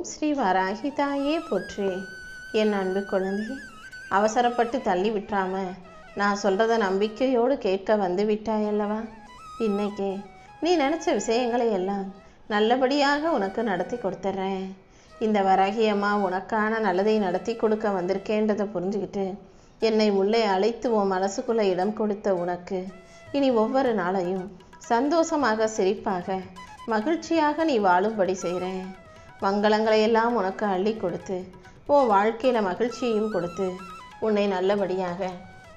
ஸ்ரீ வராகி தாயே போற்றி. என் அன்பு குழந்தை, அவசரப்பட்டு தள்ளி விட்டுறாம நான் சொல்கிறத நம்பிக்கையோடு கேட்க வந்து விட்டாயல்லவா? இன்னைக்கே நீ நினச்ச விஷயங்களை எல்லாம் நல்லபடியாக உனக்கு நடத்தி கொடுத்துட்றேன். இந்த வராகி அம்மா உனக்கான நல்லதை நடத்தி கொடுக்க வந்திருக்கேன்றதை புரிஞ்சுக்கிட்டு என்னை உள்ளே அழைத்து உன் மனசுக்குள்ளே இடம் கொடுத்த உனக்கு இனி ஒவ்வொரு நாளையும் சந்தோஷமாக, சிரிப்பாக, மகிழ்ச்சியாக நீ வாழும்படி செய்கிறேன். மங்களங்களை எல்லாம் உனக்கு அள்ளி கொடுத்து உன் வாழ்க்கையில் மகிழ்ச்சியையும் கொடுத்து உன்னை நல்லபடியாக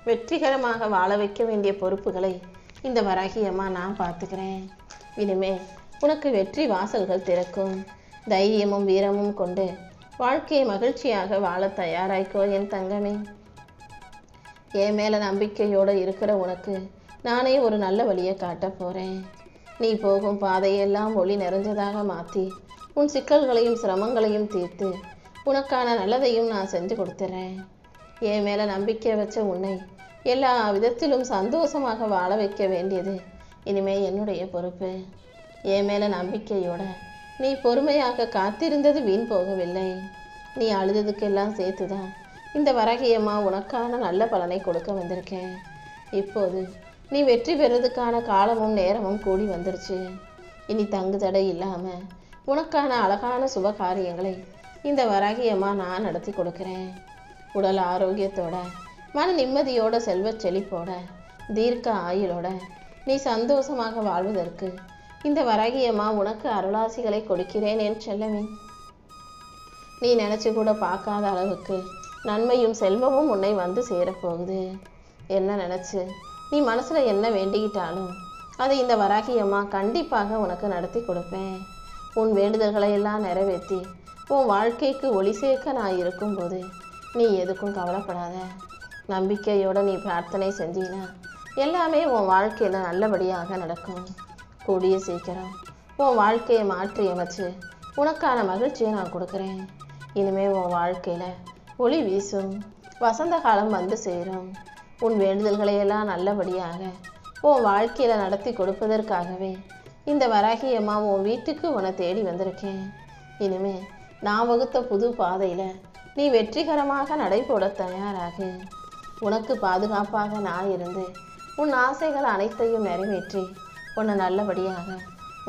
வெற்றிகரமாக வாழ வைக்க வேண்டிய பொறுப்புகளை இந்த வராகி அம்மா நான் பார்த்துக்கிறேன். இனிமே உனக்கு வெற்றி வாசல்கள் திறக்கும். தைரியமும் வீரமும் கொண்டு வாழ்க்கையை மகிழ்ச்சியாக வாழ தயாராய்க்கோ என் தங்கமே. என் மேலே நம்பிக்கையோடு இருக்கிற உனக்கு நானே ஒரு நல்ல வழியை காட்ட போகிறேன். நீ போகும் பாதையெல்லாம் ஒளி நிறைஞ்சதாக மாற்றி உன் சிக்கல்களையும் சிரமங்களையும் தீர்த்து உனக்கான நல்லதையும் நான் செஞ்சு கொடுத்துறேன். என் மேலே நம்பிக்கை வச்ச உன்னை எல்லா விதத்திலும் சந்தோஷமாக வாழ வைக்க வேண்டியது இனிமே என்னுடைய பொறுப்பு. என் மேலே நம்பிக்கையோட நீ பொறுமையாக காத்திருந்தது வீண் போகவில்லை. நீ அழுததுக்கெல்லாம் சேர்த்து தான் இந்த வராகியம்மா உனக்கான நல்ல பலனை கொடுக்க வந்திருக்கேன். இப்போது நீ வெற்றி பெறதுக்கான காலமும் நேரமும் கூடி வந்துருச்சு. இனி தங்கு தடை இல்லாமல் உனக்கான அழகான சுப காரியங்களை இந்த வராகியம்மா நான் நடத்தி கொடுக்குறேன். உடல் ஆரோக்கியத்தோட, மன நிம்மதியோட, செல்வ செழிப்போட, தீர்க்க ஆயுளோட நீ சந்தோஷமாக வாழ்வதற்கு இந்த வராகியம்மா உனக்கு அருளாசிகளை கொடுக்கிறேன் என் செல்லமே. நீ நினச்சி கூட பார்க்காத அளவுக்கு நன்மையும் செல்வமும் உன்னை வந்து சேரப்போகுது. என்ன நினச்சி நீ மனசில் என்ன வேண்டிக்கிட்டாலும் அதை இந்த வராகியம்மா கண்டிப்பாக உனக்கு நடத்தி கொடுப்பேன். உன் வேண்டுதல்களை எல்லாம் நிறைவேற்றி உன் வாழ்க்கைக்கு ஒளி சேர்க்க நான் இருக்கும்போது நீ எதுக்கும் கவலைப்படாத. நம்பிக்கையோடு நீ பிரார்த்தனை செஞ்சீன்னா எல்லாமே உன் வாழ்க்கையில் நல்லபடியாக நடக்கும். கூடிய சீக்கிரம் உன் வாழ்க்கையை மாற்றி அமைச்சு உனக்கான மகிழ்ச்சியை நான் கொடுக்குறேன். இனிமேல் உன் வாழ்க்கையில் ஒளி வீசும், வசந்த காலம் வந்து சேரும். உன் வேண்டுதல்களையெல்லாம் நல்லபடியாக உன் வாழ்க்கையில் நடத்தி கொடுப்பதற்காகவே இந்த வராகியம்மா உன் வீட்டுக்கு உன்னை தேடி வந்திருக்கேன். இனிமே நான் வகுத்த புது பாதையில் நீ வெற்றிகரமாக நடைபோட தயாராகு. உனக்கு பாதுகாப்பாக நான் இருந்து உன் ஆசைகள் அனைத்தையும் நிறைவேற்றி உன்னை நல்லபடியாக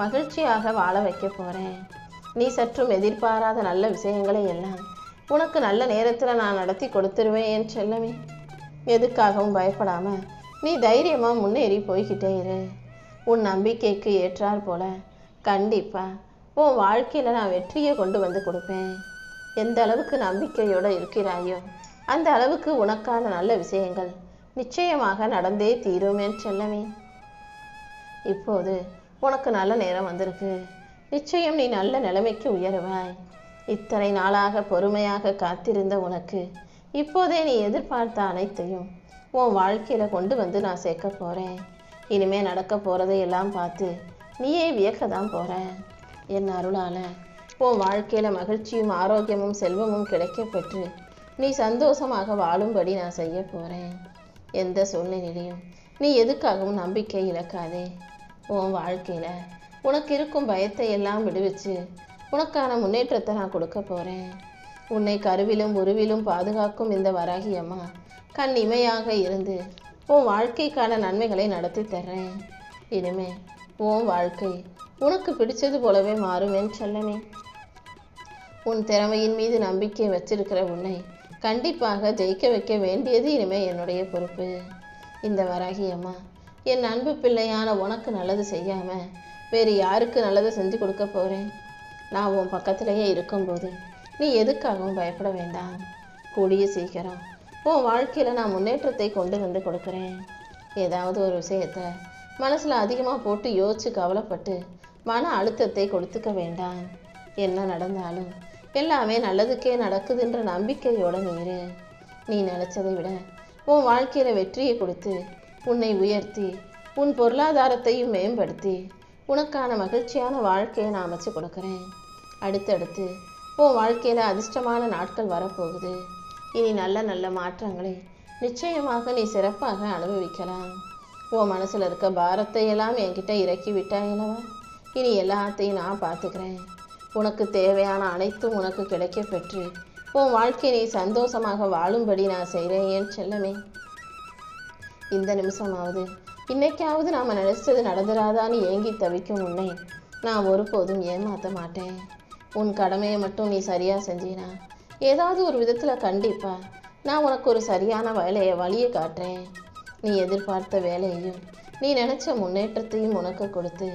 மகிழ்ச்சியாக வாழ வைக்க போகிறேன். நீ சற்றும் எதிர்பாராத நல்ல விஷயங்களை எல்லாம் உனக்கு நல்ல நேரத்தில் நான் நடத்தி கொடுத்துருவேன் என் செல்லமே. எதுக்காகவும் பயப்படாமல் நீ தைரியமாக முன்னேறி போய்கிட்டே இரு. உன் நம்பிக்கைக்கு ஏற்றார் போல கண்டிப்பாக உன் வாழ்க்கையில் நான் வெற்றியை கொண்டு வந்து கொடுப்பேன். எந்த அளவுக்கு நம்பிக்கையோடு இருக்கிறாயோ அந்த அளவுக்கு உனக்கான நல்ல விஷயங்கள் நிச்சயமாக நடந்தே தீரும் என் செல்லமே. இப்போது உனக்கு நல்ல நேரம் வந்திருக்கு. நிச்சயம் நீ நல்ல நிலைமைக்கு உயருவாய். இத்தனை நாளாக பொறுமையாக காத்திருந்த உனக்கு இப்போதே நீ எதிர்பார்த்த அனைத்தையும் உன் வாழ்க்கையில் கொண்டு வந்து நான் சேர்க்க போகிறேன். இனிமேல் நடக்க போகிறதையெல்லாம் பார்த்து நீயே வியக்க தான் போகிற. என் அருளால் உன் வாழ்க்கையில் மகிழ்ச்சியும் ஆரோக்கியமும் செல்வமும் கிடைக்கப்பெற்று நீ சந்தோஷமாக வாழும்படி நான் செய்ய போகிறேன். எந்த சூழ்நிலையிலையும் நீ எதுக்காகவும் நம்பிக்கை இழக்காதே. உன் வாழ்க்கையில் உனக்கு இருக்கும் பயத்தை எல்லாம் விடுவிச்சு உனக்கான முன்னேற்றத்தை நான் கொடுக்க போகிறேன். உன்னை கருவிலும் உருவிலும் பாதுகாக்கும் இந்த வராகியம்மா கண் இமையாக இருந்து உன் வாழ்க்கைக்கான நன்மைகளை நடத்தி தர்றேன். இனிமே உன் வாழ்க்கை உனக்கு பிடிச்சது போலவே மாறும் என் செல்லமே. உன் திறமையின் மீது நம்பிக்கை வச்சிருக்கிற உன்னை கண்டிப்பாக ஜெயிக்க வைக்க வேண்டியது இனிமே என்னுடைய பொறுப்பு. இந்த வராகியம்மா என் அன்பு பிள்ளையான உனக்கு நல்லது செய்யாமல் வேறு யாருக்கு நல்லது செஞ்சு கொடுக்க போகிறேன்? நான் உன் பக்கத்திலேயே இருக்கும்போது நீ எதுக்காகவும் பயப்பட வேண்டாம். கூடிய சீக்கிரம் உன் வாழ்க்கையில் நான் முன்னேற்றத்தை கொண்டு வந்து கொடுக்குறேன். ஏதாவது ஒரு விஷயத்தை மனசில் அதிகமாக போட்டு யோசித்து கவலைப்பட்டு மன அழுத்தத்தை கொடுத்துக்க வேண்டாம். என்ன நடந்தாலும் எல்லாமே நல்லதுக்கே நடக்குதுன்ற நம்பிக்கையோடு நீரு. நீ நினச்சதை விட உன் வாழ்க்கையில் வெற்றியை கொடுத்து உன்னை உயர்த்தி உன் பொருளாதாரத்தையும் மேம்படுத்தி உனக்கான மகிழ்ச்சியான வாழ்க்கையை நான் அமைச்சு கொடுக்குறேன். அடுத்தடுத்து உன் வாழ்க்கையில் அதிர்ஷ்டமான நாட்கள் வரப்போகுது. இனி நல்ல நல்ல மாற்றங்களை நிச்சயமாக நீ சிறப்பாக அனுபவிக்கலாம். உன் மனசில் இருக்க பாரத்தை எல்லாம் என்கிட்ட இறக்கி விட்டாயினவா? இனி எல்லாத்தையும் நான் பார்த்துக்கிறேன். உனக்கு தேவையான அனைத்தும் உனக்கு கிடைக்க பெற்று உன் வாழ்க்கையை நீ சந்தோஷமாக வாழும்படி நான் செய்கிறேன் என் செல்லமே. இந்த நிமிஷமாவது இன்னைக்காவது நாம் நினைச்சது நடந்துராதான்னு ஏங்கி தவிக்கும் உன்னை நான் ஒருபோதும் ஏமாற்ற மாட்டேன். உன் கடமையை மட்டும் நீ சரியாக செஞ்சினா ஏதாவது ஒரு விதத்தில் கண்டிப்பா நான் உனக்கு ஒரு சரியான வழியை காட்டுறேன். நீ எதிர்பார்த்த வேலையையும் நீ நினைச்ச முன்னேற்றத்தையும் உனக்கு கொடுத்து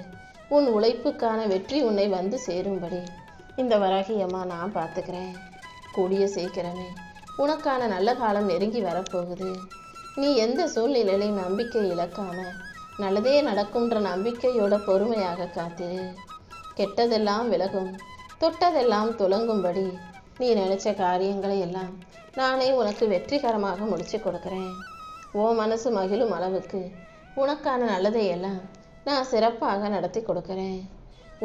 உன் உழைப்புக்கான வெற்றி உன்னை வந்து சேரும்படி இந்த வராகியம்மா நான் பார்த்துக்கிறேன். கூடிய சீக்கிரமே உனக்கான நல்ல காலம் நெருங்கி வரப்போகுது. நீ எந்த சூழ்நிலையிலையும் நம்பிக்கை இழக்காம நல்லதே நடக்கும்ன்ற நம்பிக்கையோட பொறுமையாக காத்திரு. கெட்டதெல்லாம் விலகும், தொட்டதெல்லாம் துலங்கும்படி நீ நினைச்ச காரியங்களை எல்லாம் நானே உனக்கு வெற்றிகரமாக முடிச்சு கொடுக்குறேன். ஓ மனசு மகிழும் அளவுக்கு உனக்கான நல்லதையெல்லாம் நான் சிறப்பாக நடத்தி கொடுக்குறேன்.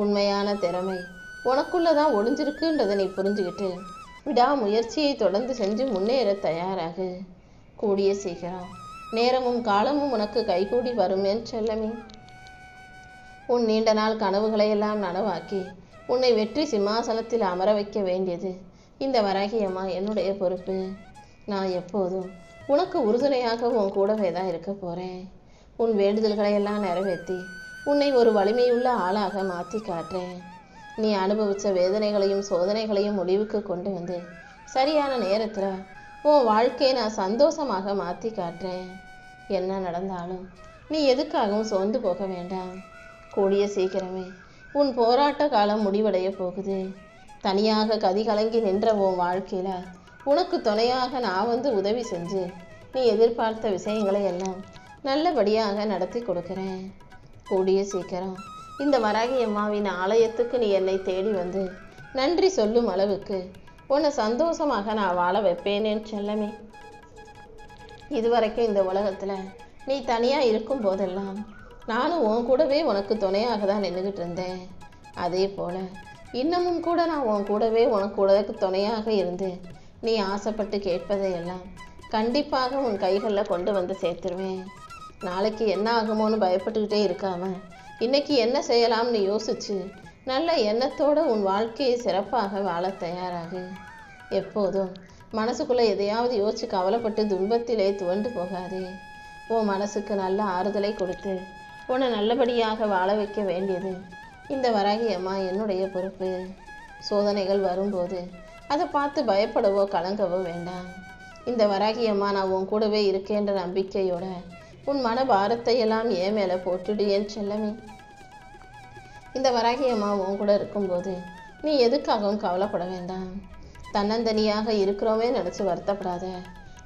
உண்மையான திறமை உனக்குள்ளதான் ஒளிஞ்சிருக்குன்றதை நீ புரிஞ்சுக்கிட்டு விடாமுயற்சியை தொடர்ந்து செஞ்சு முன்னேற தயாராகு. கூடிய சீக்கிரம் நேரமும் காலமும் உனக்கு கைகூடி வருமேன் செல்லமே. உன் நீண்ட நாள் கனவுகளை எல்லாம் நனவாக்கி உன்னை வெற்றி சிம்மாசனத்தில் அமர வைக்க வேண்டியது இந்த வராகியம்மா என்னுடைய பொறுப்பு. நான் எப்போதும் உனக்கு உறுதுணையாக உன் கூடவே தான் இருக்க போகிறேன். உன் வேண்டுதல்களை எல்லாம் நிறைவேற்றி உன்னை ஒரு வலிமையுள்ள ஆளாக மாற்றி காட்டுறேன். நீ அனுபவித்த வேதனைகளையும் சோதனைகளையும் முடிவுக்கு கொண்டு வந்து சரியான நேரத்தில் உன் வாழ்க்கையை நான் சந்தோஷமாக மாற்றி காட்டுறேன். என்ன நடந்தாலும் நீ எதுக்காகவும் சோர்ந்து போக வேண்டாம். கூடிய சீக்கிரமே உன் போராட்ட காலம் முடிவடைய போகுது. தனியாக கதி கலங்கி நின்ற உன் வாழ்க்கையில் உனக்கு துணையாக நான் வந்து உதவி செஞ்சு நீ எதிர்பார்த்த விஷயங்களை எல்லாம் நல்லபடியாக நடத்தி கொடுக்குறேன். கூடிய சீக்கிரம் இந்த வராகி அம்மாவின் ஆலயத்துக்கு நீ என்னை தேடி வந்து நன்றி சொல்லும் அளவுக்கு உன்னை சந்தோஷமாக நான் வாழ வைப்பேனேன்னு செல்லமே. இதுவரைக்கும் இந்த உலகத்தில் நீ தனியாக இருக்கும் போதெல்லாம் நானும் உன் கூடவே உனக்கு துணையாக தான் நின்றுக்கிட்டு இருந்தேன். அதே போல் இன்னமும் கூட நான் உன் கூடவே உனக்கு துணையாக இருந்து நீ ஆசைப்பட்டு கேட்பதையெல்லாம் கண்டிப்பாக உன் கைகளில் கொண்டு வந்து சேர்த்துருவேன். நாளைக்கு என்ன ஆகுமோன்னு பயப்பட்டுக்கிட்டே இருக்காம இன்னைக்கு என்ன செய்யலாம்னு யோசிச்சு நல்ல எண்ணத்தோடு உன் வாழ்க்கையை சிறப்பாக வாழ தயாராகு. எப்போதும் மனசுக்குள்ளே எதையாவது யோசிச்சு கவலைப்பட்டு துன்பத்திலே துவண்டு போகாதே. உன் மனசுக்கு நல்ல ஆறுதலை கொடுத்து உன்னை நல்லபடியாக வாழ வைக்க வேண்டியது இந்த வராகி அம்மா என்னுடைய பொறுப்பு. சோதனைகள் வரும்போது அதை பார்த்து பயப்படவோ கலங்கவோ வேண்டாம். இந்த வராகி அம்மா நான் உன் கூடவே இருக்கேன்ற நம்பிக்கையோட உன் மன பாரத்தை எல்லாம் ஏன் மேலே போட்டுடு என் செல்லமே. இந்த வராகி அம்மா உன் கூட இருக்கும்போது நீ எதுக்காகவும் கவலைப்பட வேண்டாம். தன்னந்தனியாக இருக்கிறோமே நினச்சி வருத்தப்படாத.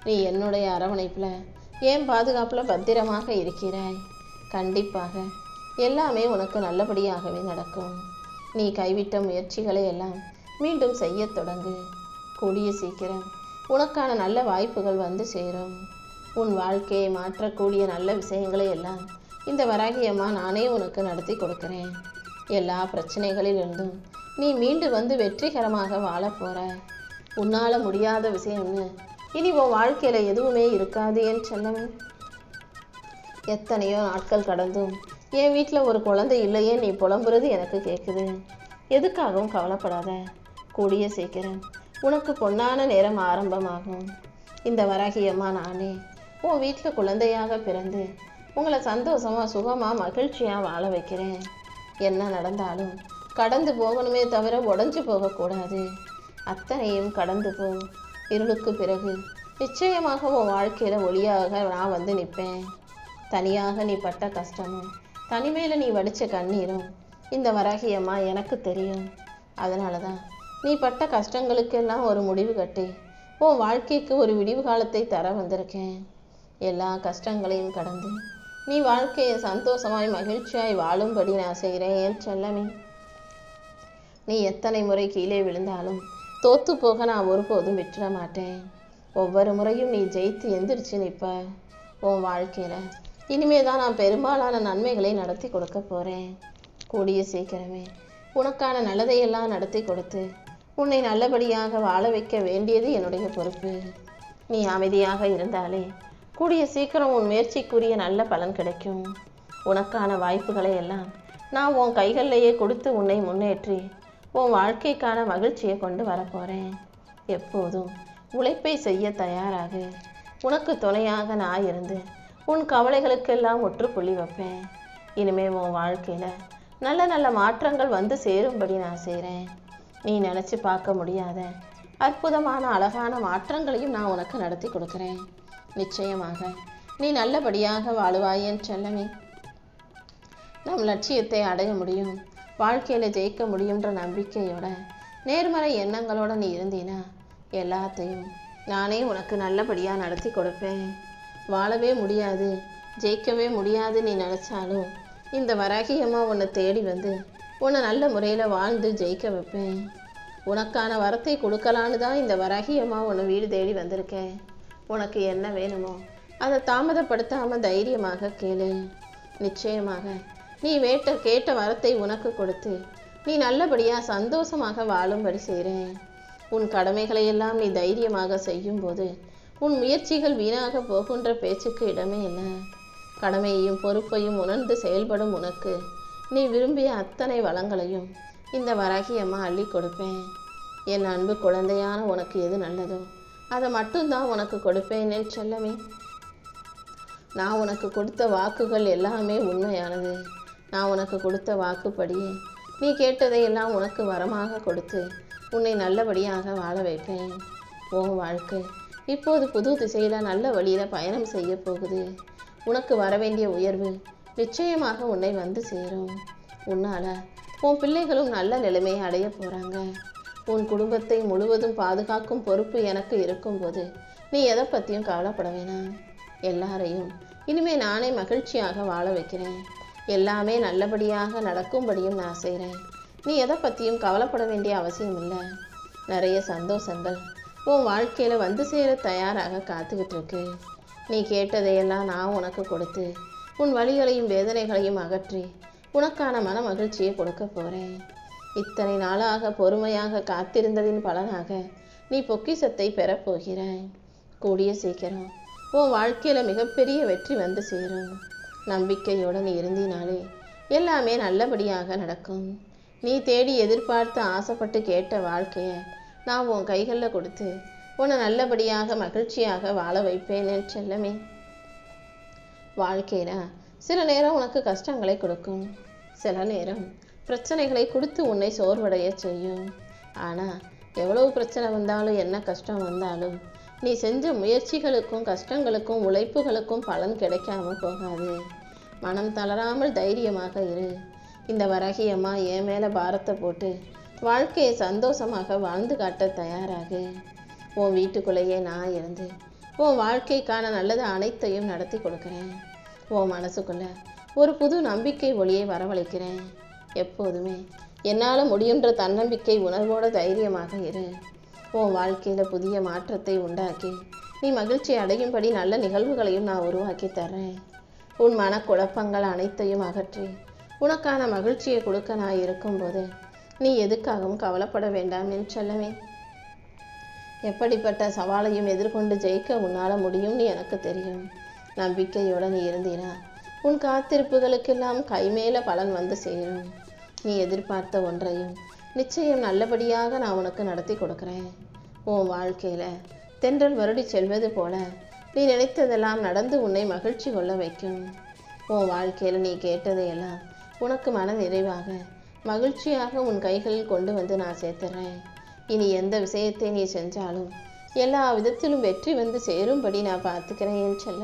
நீ என்னுடைய அரவணைப்பில் ஏன் பாதுகாப்பில் பத்திரமாக இருக்கிறாய். கண்டிப்பாக எல்லாமே உனக்கு நல்லபடியாகவே நடக்கும். நீ கைவிட்ட முயற்சிகளை எல்லாம் மீண்டும் செய்ய தொடங்கு. கூடிய சீக்கிரம் உனக்கான நல்ல வாய்ப்புகள் வந்து சேரும். உன் வாழ்க்கையை மாற்றக்கூடிய நல்ல விஷயங்களை எல்லாம் இந்த வராகி அம்மா நானே உனக்கு நடத்தி கொடுக்குறேன். எல்லா பிரச்சனைகளிலிருந்தும் நீ மீண்டு வந்து வெற்றிகரமாக வாழ போற. உன்னால் முடியாத விஷயம்னு இனி உன் வாழ்க்கையில் எதுவுமே இருக்காது என் செல்லமே. எத்தனையோ நாட்கள் கடந்தும் என் வீட்டில் ஒரு குழந்தை இல்லையே நீ புலம்புறது எனக்கு கேட்குது. எதுக்காகவும் கவலைப்படாத. கூடிய சீக்கிரம் உனக்கு பொன்னான நேரம் ஆரம்பமாகும். இந்த வராகி அம்மா நானே உன் வீட்டில் குழந்தையாக பிறந்து உங்களை சந்தோஷமாக சுகமாக மகிழ்ச்சியாக வாழ வைக்கிறேன். என்ன நடந்தாலும் கடந்து போகணுமே தவிர உடஞ்சி போகக்கூடாது. அத்தனையும் கடந்து போ. இருளுக்கு பிறகு நிச்சயமாக உன் வாழ்க்கையில் ஒளியாக நான் வந்து நிற்பேன். தனியாக நீ பட்ட கஷ்டமும் தனிமையில் நீ வடித்த கண்ணீரும் இந்த வராகி அம்மா எனக்கு தெரியும். அதனால தான் நீ பட்ட கஷ்டங்களுக்கெல்லாம் ஒரு முடிவு கட்டி உன் வாழ்க்கைக்கு ஒரு விடிவு காலத்தை தர வந்திருக்கேன். எல்லா கஷ்டங்களையும் கடந்து நீ வாழ்க்கையை சந்தோஷமாய் மகிழ்ச்சியாய் வாழும்படி நான் செய்கிறேன் என் செல்லமே. நீ எத்தனை முறை கீழே விழுந்தாலும் தோத்து போக நான் ஒருபோதும் விட்டுற மாட்டேன். ஒவ்வொரு முறையும் நீ ஜெயித்து எந்திரிச்சு நிற்ப. உன் வாழ்க்கையில் இனிமே தான் நான் பெரும்பாலான நன்மைகளை நடத்தி கொடுக்க போகிறேன். கூடிய சீக்கிரமே உனக்கான நல்லதையெல்லாம் நடத்தி கொடுத்து உன்னை நல்லபடியாக வாழ வைக்க வேண்டியது என்னுடைய பொறுப்பு. நீ அமைதியாக இருந்தாலே கூடிய சீக்கிரம் உன் முயற்சிக்குரிய நல்ல பலன் கிடைக்கும். உனக்கான வாய்ப்புகளை எல்லாம் நான் உன் கைகளிலேயே கொடுத்து உன்னை முன்னேற்றி உன் வாழ்க்கைக்கான மகிழ்ச்சியை கொண்டு வரப்போகிறேன். எப்போதும் உழைப்பை செய்ய தயாராக உனக்கு துணையாக நான் இருந்து உன் கவலைகளுக்கெல்லாம் முற்றுப்புள்ளி வைப்பேன். இனிமே உன் வாழ்க்கையில் நல்ல நல்ல மாற்றங்கள் வந்து சேரும்படி நான் செய்கிறேன். நீ நினச்சி பார்க்க முடியாத அற்புதமான அழகான மாற்றங்களையும் நான் உனக்கு நடத்தி கொடுக்குறேன். நிச்சயமாக நீ நல்லபடியாக வாழுவாய் என் செல்லமே. நம் லட்சியத்தை அடைய முடியும், வாழ்க்கையில் ஜெயிக்க முடியுன்ற நம்பிக்கையோட நேர்மறை எண்ணங்களோட நீ இருந்தீனா எல்லாத்தையும் நானே உனக்கு நல்லபடியாக நடத்தி கொடுப்பேன். வாழவே முடியாது, ஜெயிக்கவே முடியாது நீ நினச்சாலும் இந்த வராகியம்மா உன்னை தேடி வந்து உன்னை நல்ல முறையில் வாழ்ந்து ஜெயிக்க வைப்பேன். உனக்கான வரத்தை கொடுக்கலான்னு தான் இந்த வராகியம்மா உன்னை வீடு தேடி வந்திருக்கேன். உனக்கு என்ன வேணுமோ அதை தாமதப்படுத்தாமல் தைரியமாக கேளு. நிச்சயமாக நீ கேட்ட வரத்தை உனக்கு கொடுத்து நீ நல்லபடியாக சந்தோஷமாக வாழும்படி செய்கிறேன். உன் கடமைகளை எல்லாம் நீ தைரியமாக செய்யும்போது உன் முயற்சிகள் வீணாக போகின்ற பேச்சுக்கு இடமே இல்லை. கடமையையும் பொறுப்பையும் உணர்ந்து செயல்படும் உனக்கு நீ விரும்பிய அத்தனை வளங்களையும் இந்த வராகியம்மா அள்ளி கொடுப்பேன். என் அன்பு குழந்தையான உனக்கு எது நல்லதோ அதை மட்டும்தான் உனக்கு கொடுப்பேன் என் செல்லமே. நான் உனக்கு கொடுத்த வாக்குகள் எல்லாமே உண்மையானது. நான் உனக்கு கொடுத்த வாக்குப்படியே நீ கேட்டதையெல்லாம் உனக்கு வரமாக கொடுத்து உன்னை நல்லபடியாக வாழ வைப்பேன். உன் வாழ்க்கை இப்போது புது திசையில் நல்ல வழியில் பயணம் செய்ய போகுது. உனக்கு வரவேண்டிய உயர்வு நிச்சயமாக உன்னை வந்து சேரும். உன்னால் உன் பிள்ளைகளும் நல்ல நிலைமையை அடைய போகிறாங்க. உன் குடும்பத்தை முழுவதும் பாதுகாக்கும் பொறுப்பு எனக்கு இருக்கும்போது நீ எதை பற்றியும் கவலைப்பட வேணாம். எல்லாரையும் இனிமேல் நானே மகிழ்ச்சியாக வாழ வைக்கிறேன். எல்லாமே நல்லபடியாக நடக்கும்படியும் நான் செய்கிறேன். நீ எதை பற்றியும் கவலைப்பட வேண்டிய அவசியம் இல்லை. நிறைய சந்தோஷங்கள் உன் வாழ்க்கையில் வந்து சேர தயாராக காத்துக்கிட்டு இருக்கு. நீ கேட்டதையெல்லாம் நான் உனக்கு கொடுத்து உன் வலிகளையும் வேதனைகளையும் அகற்றி உனக்கான மன மகிழ்ச்சியை கொடுக்க போகிறேன். இத்தனை நாளாக பொறுமையாக காத்திருந்ததின் பலனாக நீ பொக்கிஷத்தை பெறப்போகிறாய். கூடிய சீக்கிரம் உன் வாழ்க்கையில் மிகப்பெரிய வெற்றி வந்து சேரும். நம்பிக்கையோடு நீ இருந்தினாலே எல்லாமே நல்லபடியாக நடக்கும். நீ தேடி எதிர்பார்த்து ஆசைப்பட்டு கேட்ட வாழ்க்கையை நான் உன் கைகளில் கொடுத்து உன்னை நல்லபடியாக மகிழ்ச்சியாக வாழ வைப்பேன் என் செல்லமே. வாழ்க்கையில் சில நேரம் உனக்கு கஷ்டங்களை கொடுக்கும், சில நேரம் பிரச்சனைகளை கொடுத்து உன்னை சோர்வடைய செய்யும். ஆனால் எவ்வளவு பிரச்சனை வந்தாலும் என்ன கஷ்டம் வந்தாலும் நீ செஞ்ச முயற்சிகளுக்கும் கஷ்டங்களுக்கும் உழைப்புகளுக்கும் பலன் கிடைக்காம போகாது. மனம் தளராமல் தைரியமாக இரு. இந்த வராகியம்மா என் மேலே பாரத்தை போட்டு வாழ்க்கையை சந்தோஷமாக வாழ்ந்து காட்ட தயாராகு. உன் வீட்டுக்குள்ளேயே நான் இருந்து உன் வாழ்க்கைக்கான நல்லது அனைத்தையும் நடத்தி கொடுக்குறேன். உன் மனசுக்குள்ள ஒரு புது நம்பிக்கை ஒளியை வரவழைக்கிறேன். எப்போதுமே என்னால் முடியுன்ற தன்னம்பிக்கை உணர்வோட தைரியமாக இரு. உன் வாழ்க்கையில் புதிய மாற்றத்தை உண்டாக்கி நீ மகிழ்ச்சி அடையும்படி நல்ல நிகழ்வுகளையும் நான் உருவாக்கி தர்றேன். உன் மனக்குழப்பங்கள் அனைத்தையும் அகற்றி உனக்கான மகிழ்ச்சியை கொடுக்க நான் இருக்கும்போது நீ எதுக்காகவும் கவலைப்பட வேண்டாம் என் செல்லமே. எப்படிப்பட்ட சவாலையும் எதிர்கொண்டு ஜெயிக்க உன்னால் முடியும்னு எனக்கு தெரியும். நம்பிக்கையோடு நீ இருந்தீனா உன் காத்திருப்புகளுக்கெல்லாம் கைமேல பலன் வந்து சேரும். நீ எதிர்பார்த்த ஒன்றையும் நிச்சயம் நல்லபடியாக நான் உனக்கு நடத்தி கொடுக்குறேன். உன் வாழ்க்கையில் தென்றல் வருடி செல்வது போல நீ நினைத்ததெல்லாம் நடந்து உன்னை மகிழ்ச்சி கொள்ள வைக்கும். உன் வாழ்க்கையில் நீ கேட்டதையெல்லாம் உனக்கு மன நிறைவாக மகிழ்ச்சியாக உன் கைகளில் கொண்டு வந்து நான் சேர்த்துறேன். இனி எந்த விஷயத்தை நீ செஞ்சாலும் எல்லா விதத்திலும் வெற்றி வந்து சேரும்படி நான் பார்த்துக்கிறேன் என் செல்லம்.